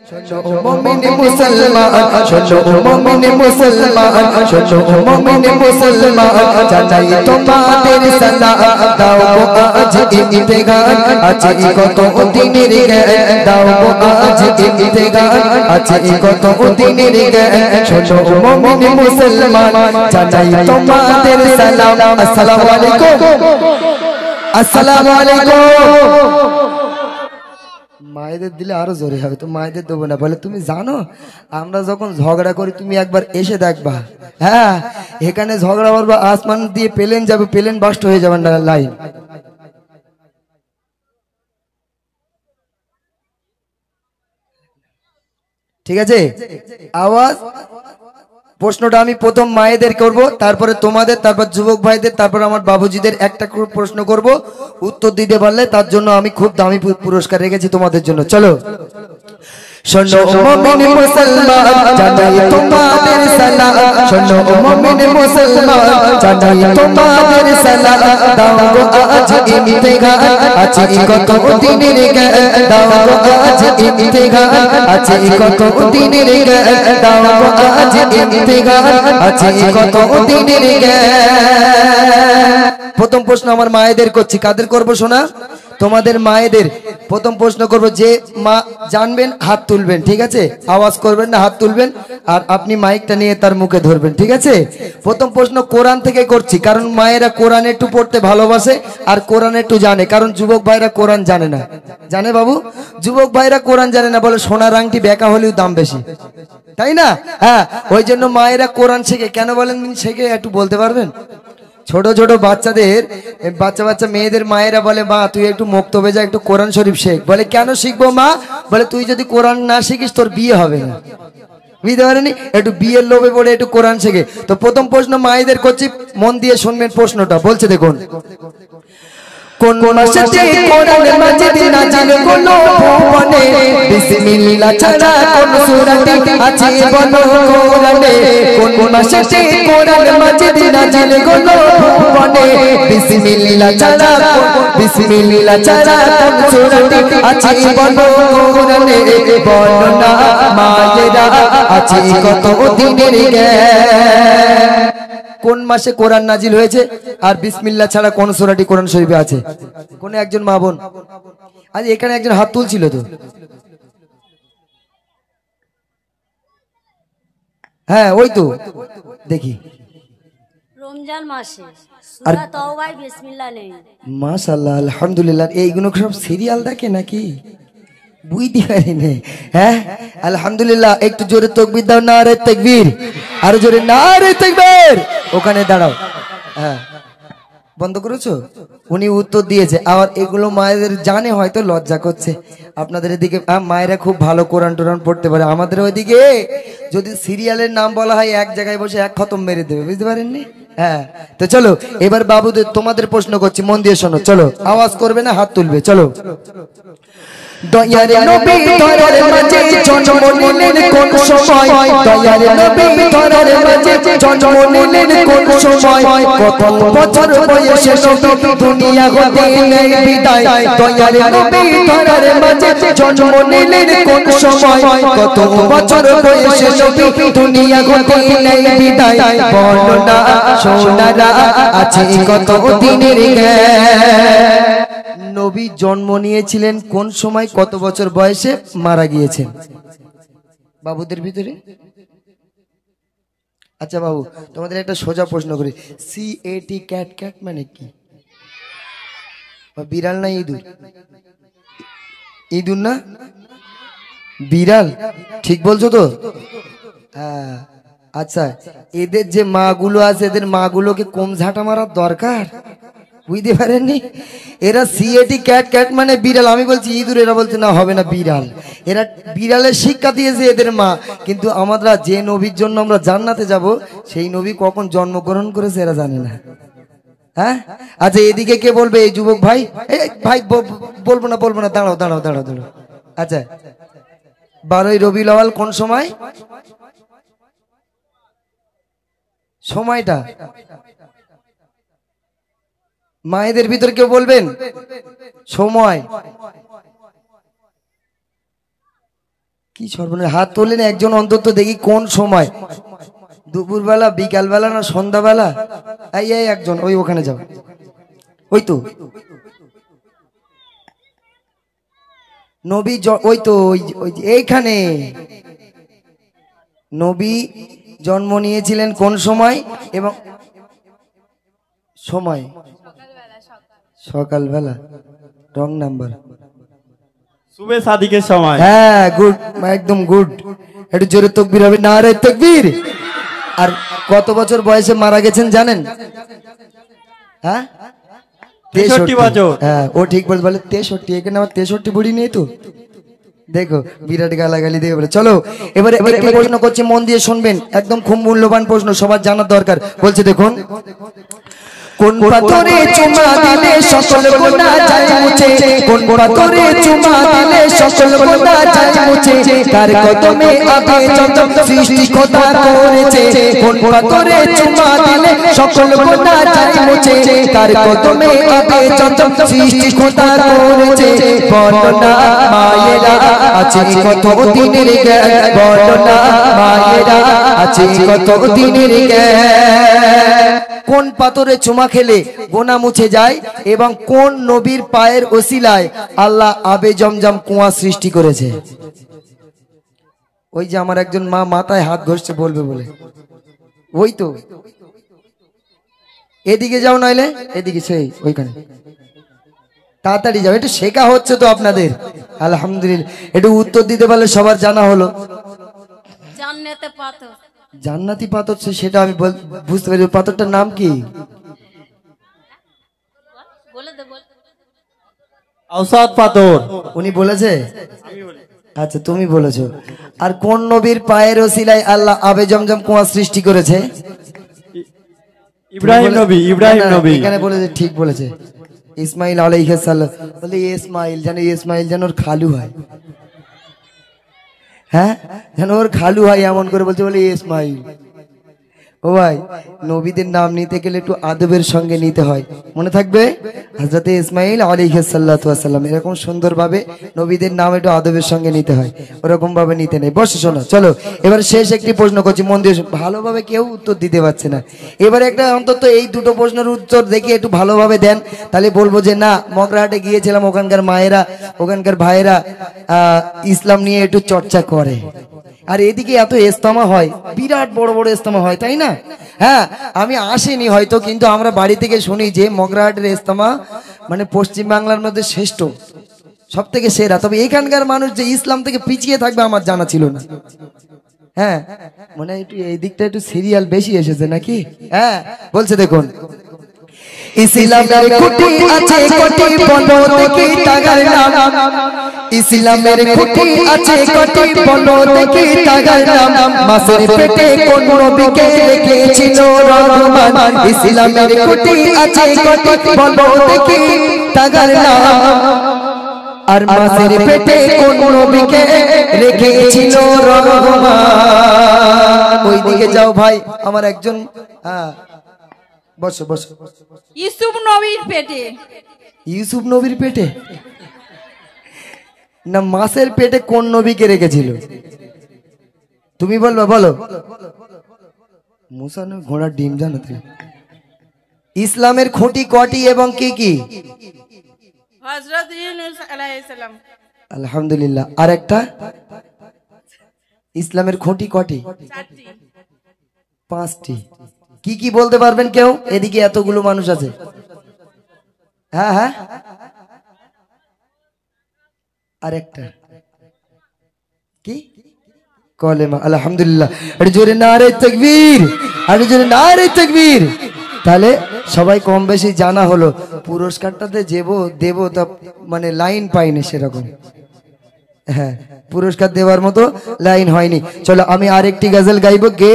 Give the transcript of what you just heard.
শোনো মুমিন মুসলমান, শোনো মুমিন মুসলমান, শোনো মুমিন মুসলমান, জানাই তোমাদের সালাম, দাও গো আজ ইন্তেগান, আছে কত দিনের জ্ঞান, দাও গো আজ ইন্তেগান, আছে কত দিনের জ্ঞান। শোনো মুমিন মুসলমান, জানাই তোমাদের সালাম। আসসালামু আলাইকুম, আসসালামু আলাইকুম। মায়েদের দিলে আরো জোরে হবে, তো মায়েদের দেবো না। বলে তুমি জানো আমরা যখন ঝগড়া করি তুমি একবার এসে দেখবা, হ্যাঁ এখানে ঝগড়া করবা, আসমান দিয়ে প্লেন যাবে, প্লেন বাস্ট হয়ে যাবে না লাইন। ঠিক আছে, আওয়াজ। প্রশ্নটা আমি প্রথম মায়েদের করব, তারপরে তোমাদের, তারপর যুবক ভাইদের, তারপর আমার বাবুজিদের একটা প্রশ্ন করব। উত্তর দিতে পারলে তার জন্য আমি খুব দামি পুরস্কার রেখেছি তোমাদের জন্য। চলো। শোনো মুমিন মুসলমান, জানাই তোমাদের সালাম, শোনো মুমিন মুসলমান, জানাই তোমাদের সালাম, দাও গো আজ ইন্তেগান, আছে কত দিনের জ্ঞান, দাও গো আজ ইন্তেগান, আছে কত দিনের জ্ঞান, দাও গো আজ ইন্তেগান, আছে কত দিনের জ্ঞান। প্রথম প্রশ্ন আমার মায়েদের করছি। কাদের করব শোনা? তোমাদের মায়েদের। প্রথম প্রশ্ন করব, যে মা জানবেন হাত তুলবেন, ঠিক আছে? আওয়াজ করবেন না, হাত তুলবেন, আর আপনি মাইকটা নিয়ে তার মুখে ধরবেন, ঠিক আছে? প্রথম প্রশ্ন কোরআন থেকে করছি, কারণ মায়েরা কোরআন একটু পড়তে ভালোবাসে আর কোরআন একটু জানে, কারণ যুবক ভাইরা কোরআন জানে না। জানে বাবু? যুবক ভাইরা কোরআন জানে না, বলে সোনার আংটি বেকা হলেও দাম বেশি, তাই না? হ্যাঁ, ওই জন্য মায়েরা কোরআন শেখে। কেন বলেন শেখে, একটু বলতে পারবেন? ছোট ছোট বাচ্চাদের, বাচ্চা মেয়েদের মায়েরা বলে, মা তুই একটু মক্তবে যা, একটু কোরআন শরীফ শেখ। বলে কেন শিখবো মা? বলে তুই যদি কোরআন না শিখিস তোর বিয়ে হবে না। বুঝতে পারেনি? একটু বিয়ের লোভে পড়ে একটু কোরআন শেখে। তো প্রথম প্রশ্ন মায়েদের করছি, মন দিয়ে শুনবেন প্রশ্নটা। বলছে দেখুন, কোন মাসেতে কোরআন মাজিদ নাজিল হলো ভুবনে, বিসমিল্লাহ ছাড়া কোন সূরাতে আছে বলো কোরআনে? কোন মাসেতে কোরআন মাজিদ নাজিল হলো ভুবনে, বিসমিল্লাহ ছাড়া কোন সূরাতে আছে বলো কোরআনে? বলো না মায়েরা, আছে কত দিনের জ্ঞান। কোন মাসে কোরআন নাজিল হয়েছে আর বিসমিল্লাহ ছাড়া কোন সূরাটি কোরআন শরীফে আছে? কোন একজন মা বোন? আজ এখানে একজন হাত তুলছিল তো, হ্যাঁ ওই তো দেখি রমজান মাসে সূরা তাওবায় বিসমিল্লাহ নেই। মাশাআল্লাহ, আলহামদুলিল্লাহ। এইগুলো সব সিরিয়াল দেখে নাকি? বুঝতে পারিনি। হ্যাঁ আলহামদুলিল্লাহ। একটু জোরে তাকবীর দাও, নারে তাকবীর, আরো জোরে নারে তাকবীর। ওখানে দাঁড়াও, হ্যাঁ বন্ধ করেছো? উনি উত্তর দিয়েছে। আর এগুলো মায়েদের জানে, হয়তো লজ্জা করছে। আপনাদের এদিকে মায়েরা খুব ভালো কোরআন টোরান পড়তে পারে, আমাদের ওইদিকে যদি সিরিয়ালের নাম বলা হয় এক জায়গায় বসে এক খতম মেরে দেবে, বুঝতে পারেননি? হ্যাঁ, তো চলো এবার বাবুদের, তোমাদের প্রশ্ন করছি, মন দিয়ে শোনো। চলো, আওয়াজ করবে না, হাত তুলবে। চলো। দয়ার নবী ধরার মাঝে জন্ম নিলেন কোন সময়? দয়ার নবী ধরার মাঝে জন্ম নিলেন কোন সময়? কত বছর বয়সে নবী দুনিয়া হতে নেয় বিদায়? দয়ার নবী ধরার মাঝে জন্ম নিলেন কোন সময়? কত বছর বয়সে নবী দুনিয়া হতে নেয় বিদায়? বলো না সোনারা, আছে কত দিনের জ্ঞান। নবী জন্ম নিয়েছিলেন কোন সময়, কত বছর বয়সে মারা গিয়েছেন? বাবুদের ভিতরে। আচ্ছা বাবু, তোমাদের একটা সোজা প্রশ্ন করি, CAT ক্যাট ক্যাট মানে কি? বিড়াল না ইঁদুর? ইঁদুর না বিড়াল, ঠিক বলছো তো? হ্যাঁ। আচ্ছা, এদের যে মা গুলো আছে, এদের মা গুলোকে কম ঝাঁটা মারার দরকার, বুঝতে পারেননি? এরা CAT ক্যাট ক্যাট মানে বিড়াল, আমি বলছি ইঁদুর, এরা বলছে না হবে না বিড়াল। এরা বিড়ালের শিক্ষা দিয়েছে এদের মা, কিন্তু আমরা যে নবীর জন্য আমরা জান্নাতে যাব, সেই নবী কখন জন্মগ্রহণ করেছে এরা জানে না। হ্যাঁ, আচ্ছা এদিকে কে বলবে? এই যুবক ভাই, ভাই বলবো না, দাঁড়াও। আচ্ছা, 12ই রবিউল আউয়াল কোন সময়? সময়টা মায়েদের ভিতর কেউ বলবেন? সময় কি সর্বনাশ, হাত তোলেন একজন অন্তত দেখি কোন সময়, দুপুরবেলা, বিকালবেলা না সন্ধ্যাবেলা? এই একজন, ওই ওখানে যাও, ওই তো নবী, ওই তো ওই এইখানে নবী জন্ম নিয়েছিলেন কোন সময় এবং সময়? সকালবেলা। Wrong number. সুবে সাদিকের সময়। হ্যাঁ, গুড, একদম গুড। একটু জোরে তাকবীর হবে, নারে তাকবীর। আর কত বছর বয়সে মারা গেছেন জানেন? হ্যাঁ, 63 বছর। হ্যাঁ, ও ঠিক বলে, 63। এখানে আমার 63 বুড়ি নেই তো। দেখো বিরাট গালাগালি দিয়ে বলে। চলো এবারে একটি প্রশ্ন করছি, মন দিয়ে শুনবেন, একদম খুব মূল্যবান প্রশ্ন, সবার জানার দরকার। বলছে দেখুন, কোন পাথরে চুমা দিলে সকল গুনাহ যায় মুছে? কোন পাথরে চুমা দিলে সকল গুনাহ যায় মুছে? কার কদমে আবে যত সৃষ্টি খোদা করেছে? কোন পাথরে চুমা দিলে সকল গুনাহ যায় মুছে? কার কদমে আবে যত সৃষ্টি খোদা করেছে? বলো না মায়েরা আছে কত দিনের জ্ঞান, বলো না মায়েরা আছে কত দিনের জ্ঞান। কোন পাথরে চুমা খেলে গোনা মুছে যায় এবং কোন নবীর পায়ের ওসিলায় আল্লাহ আবে জমজম কুয়া সৃষ্টি করেছে? ওই যে আমার একজন মা মাথায় হাত ঘষছে বলবে বলে, ওই তো। এদিকে যাও, নইলে এদিকে, সেই ওইখানে তাড়াতাড়ি যাও, একটু শেখা হচ্ছে তো আপনাদের। আলহামদুলিল্লাহ, একটু উত্তর দিতে পারলে সবার জানা হলো। জান্নাতে পাথর। জান্নাতি পাথর, সেটা আমি বুঝতে পারি। পাথরটার নাম কি? বলে দে, বল। আওসাদ পাথর। উনি বলেছে? আচ্ছা, তুমি বলেছো। আর কোন নবীর পায়ের ওসিলায় আল্লাহ আবে জমজম কুয়া সৃষ্টি করেছে? ইব্রাহিম নবী। ইব্রাহিম নবী এখানে বলেছে, ঠিক বলেছে, ইসমাইল আলাইহিস সালাম। বলে ইসমাইল, জানো ইসমাইল যেন ওর খালু হয়। হ্যাঁ, যেন ওর খালু হয়, এমন করে বলছে, বলে ইসমাইল। ও ভাই, নবীদের নাম নিতে গেলে একটু আদবের সঙ্গে নিতে হয়, মনে থাকবে। হযরতে ইসমাইল আলাইহিস সালাতু ওয়াস সালাম, এরকম সুন্দরভাবে নবীদের নাম একটু আদবের সঙ্গে নিতে হয়, ওরকম ভাবে নিতে নেই। বসে শোনো। চলো এবার শেষ একটি প্রশ্ন করছি, মন দিয়ে ভালোভাবে কেউ উত্তর দিতে পারছে না। এবারে একটা অন্তত এই দুটো প্রশ্নের উত্তর দেখি একটু ভালোভাবে দেন, তাহলে বলবো যে না, মগরাহাটে গিয়েছিলাম, ওখানকার মায়েরা, ওখানকার ভাইয়েরা ইসলাম নিয়ে একটু চর্চা করে। আর এদিকে এত ইজতেমা হয়, বিরাট বড় বড় ইজতেমা হয়, তাই না? হ্যাঁ, আমি আসিনি হয়তো, কিন্তু আমরা বাড়ি থেকে শুনি যে মগরাহাটের ইজতেমা মানে পশ্চিম বাংলার মধ্যে শ্রেষ্ঠ, সব থেকে সেরা। তবে এখানকার মানুষ যে ইসলাম থেকে পিছিয়ে থাকবে আমার জানা ছিল না। হ্যাঁ, মানে একটু এই দিকটা একটু সিরিয়াল বেশি এসেছে নাকি? হ্যাঁ, বলছে দেখুন, ইসলামের খুঁটি আছে কোটি, বলো দেখি তাগার নাম। ইসলামের খুঁটি আছে কোটি, বলো দেখি তাগার নাম। মাসের পেটে কোন নবীকে রেখেছিল রহমান? ইসলামের খুঁটি আছে কোটি, বলো দেখি তাগার নাম। আর মাসের পেটে কোন নবীকে রেখেছিল রহমান? ওই দিকে যাও ভাই, আমার একজন। হ্যাঁ, বসো বসো। ইউসুফ নবীর পেটে। ইউসুফ নবীর পেটে না মাছের পেটে কোন নবীকে রেখেছিল? তুমি বলবে, বলো। মুসা না ঘোড়ার ডিম, জানো তুমি? ইসলামের খুঁটি কটি এবং কি কি? হযরত ইউনূস আলাইহিস সালাম। আলহামদুলিল্লাহ। আর একটা, ইসলামের খুঁটি কটি? 4টি। 5টি। কি কি বলতে পারবেন কেউ? এদিকে এতগুলো মানুষ আছে। হ্যাঁ হ্যাঁ, আরেকটা কি? কলেমা। আলহামদুলিল্লাহ, আরে জোরে নারে তাকবীর, আরে জোরে নারে তাকবীর। তাহলে সবাই কম বেশি জানা হলো। পুরস্কারটাতে দেব তা মানে লাইন পাইনি সেরকম। হ্যাঁ, পুরস্কার দেওয়ার মতো লাইন হয়নি। চলো আমি আরেকটি গজল গাইবো, গে